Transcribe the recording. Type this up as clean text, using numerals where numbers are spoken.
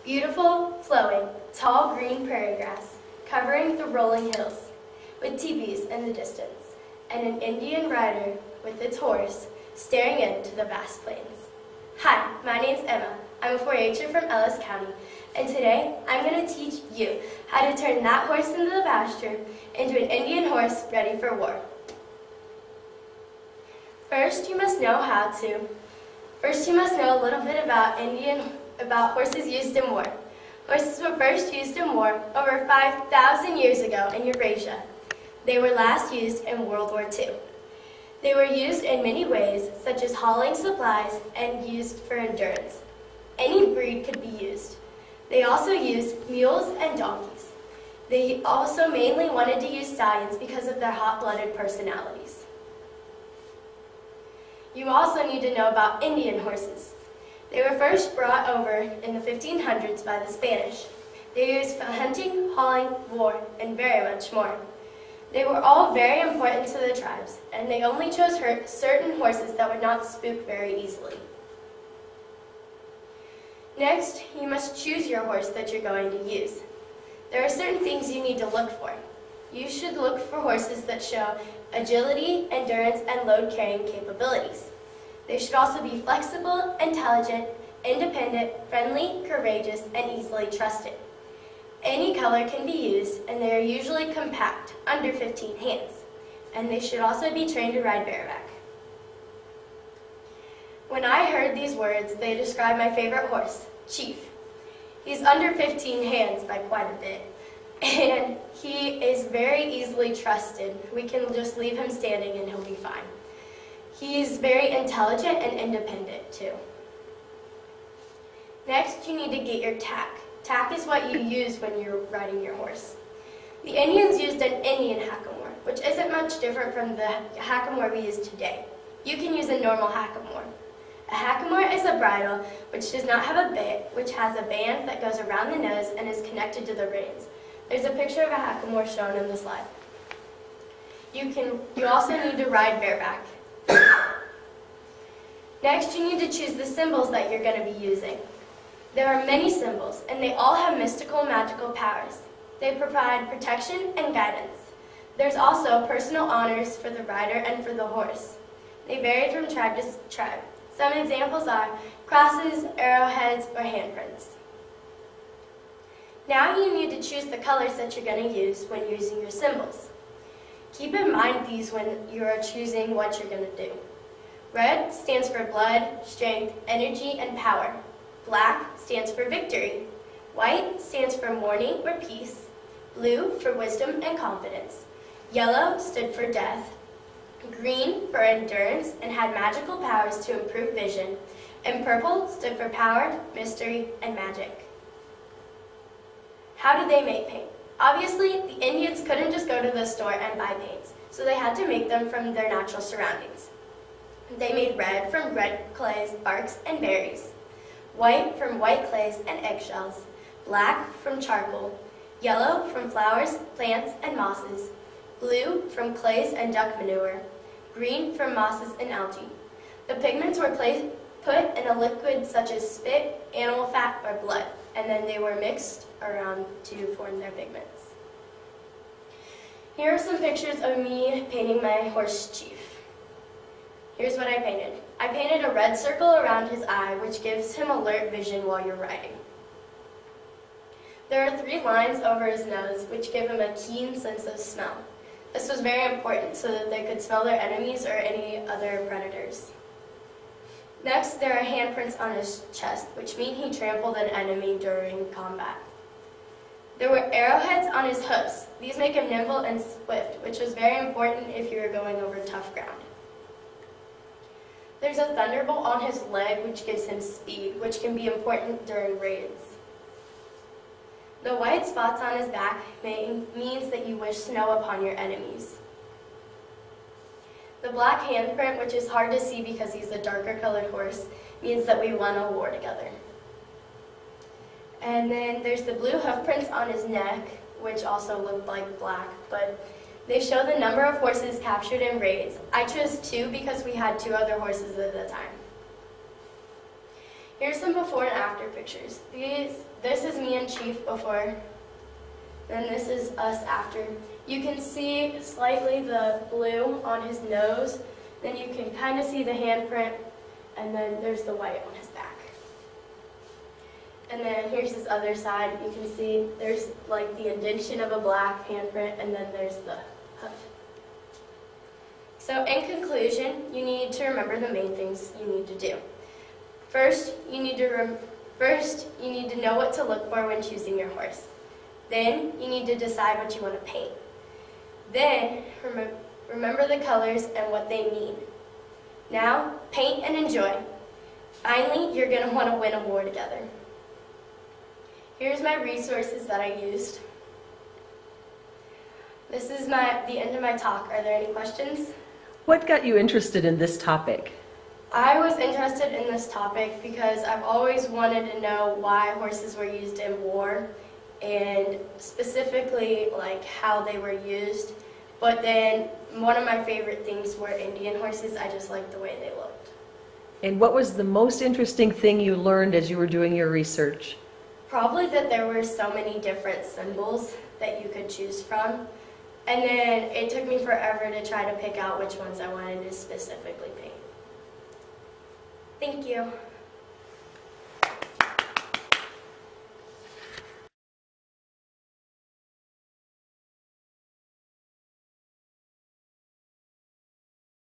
Beautiful, flowing, tall green prairie grass covering the rolling hills, with teepees in the distance, and an Indian rider with its horse staring into the vast plains. Hi, my name's Emma. I'm a 4-H'er from Ellis County, and today I'm going to teach you how to turn that horse into the pasture into an Indian horse ready for war. First, you must know a little bit about horses used in war. Horses were first used in war over 5,000 years ago in Eurasia. They were last used in World War II. They were used in many ways, such as hauling supplies and used for endurance. Any breed could be used. They also used mules and donkeys. They also mainly wanted to use stallions because of their hot-blooded personalities. You also need to know about Indian horses. They were first brought over in the 1500s by the Spanish. They were used for hunting, hauling, war, and very much more. They were all very important to the tribes, and they only chose certain horses that would not spook very easily. Next, you must choose your horse that you're going to use. There are certain things you need to look for. You should look for horses that show agility, endurance, and load-carrying capabilities. They should also be flexible, intelligent, independent, friendly, courageous, and easily trusted. Any color can be used, and they are usually compact, under 15 hands. And they should also be trained to ride bareback. When I heard these words, they described my favorite horse, Chief. He's under 15 hands by quite a bit, and he is very easily trusted. We can just leave him standing and he'll be fine. He's very intelligent and independent too. Next, you need to get your tack. Tack is what you use when you're riding your horse. The Indians used an Indian hackamore, which isn't much different from the hackamore we use today. You can use a normal hackamore. A hackamore is a bridle which does not have a bit, which has a band that goes around the nose and is connected to the reins. There's a picture of a hackamore shown in the slide. You also need to ride bareback. Next, you need to choose the symbols that you're going to be using. There are many symbols, and they all have mystical, magical powers. They provide protection and guidance. There's also personal honors for the rider and for the horse. They vary from tribe to tribe. Some examples are crosses, arrowheads, or handprints. Now you need to choose the colors that you're going to use when using your symbols. Keep in mind these when you are choosing what you're going to do. Red stands for blood, strength, energy, and power. Black stands for victory. White stands for mourning or peace. Blue for wisdom and confidence. Yellow stood for death. Green for endurance and had magical powers to improve vision. And purple stood for power, mystery, and magic. How did they make paint? Obviously, the Indians couldn't just go to the store and buy paints, so they had to make them from their natural surroundings. They made red from red clays, barks, and berries, white from white clays and eggshells, black from charcoal, yellow from flowers, plants, and mosses, blue from clays and duck manure, green from mosses and algae. The pigments were put in a liquid such as spit, animal fat, or blood, and then they were mixed around to form their pigments. Here are some pictures of me painting my horse Chief. Here's what I painted. I painted a red circle around his eye, which gives him alert vision while you're riding. There are 3 lines over his nose, which give him a keen sense of smell. This was very important so that they could smell their enemies or any other predators. Next, there are handprints on his chest, which mean he trampled an enemy during combat. There were arrowheads on his hoofs. These make him nimble and swift, which was very important if you were going over tough ground. There's a thunderbolt on his leg, which gives him speed, which can be important during raids. The white spots on his back means that you wish snow upon your enemies. The black handprint, which is hard to see because he's a darker colored horse, means that we won a war together. And then there's the blue hoof prints on his neck, which also look like black, but they show the number of horses captured in raids. I chose 2 because we had 2 other horses at the time. Here's some before and after pictures. This is me and Chief before, and this is us after. You can see slightly the blue on his nose, then you can kind of see the handprint, and then there's the white on his back. And then here's his other side. You can see there's like the indentation of a black handprint, and then there's the hoof. So in conclusion, you need to remember the main things you need to do. First, you need to know what to look for when choosing your horse. Then, you need to decide what you want to paint. Then, remember the colors and what they mean. Now, paint and enjoy. Finally, you're going to want to win a war together. Here's my resources that I used. This is the end of my talk. Are there any questions? What got you interested in this topic? I was interested in this topic because I've always wanted to know why horses were used in war, and specifically like how they were used. But then one of my favorite things were Indian horses. I just liked the way they looked. And what was the most interesting thing you learned as you were doing your research? Probably that there were so many different symbols that you could choose from. And then it took me forever to try to pick out which ones I wanted to specifically paint. Thank you.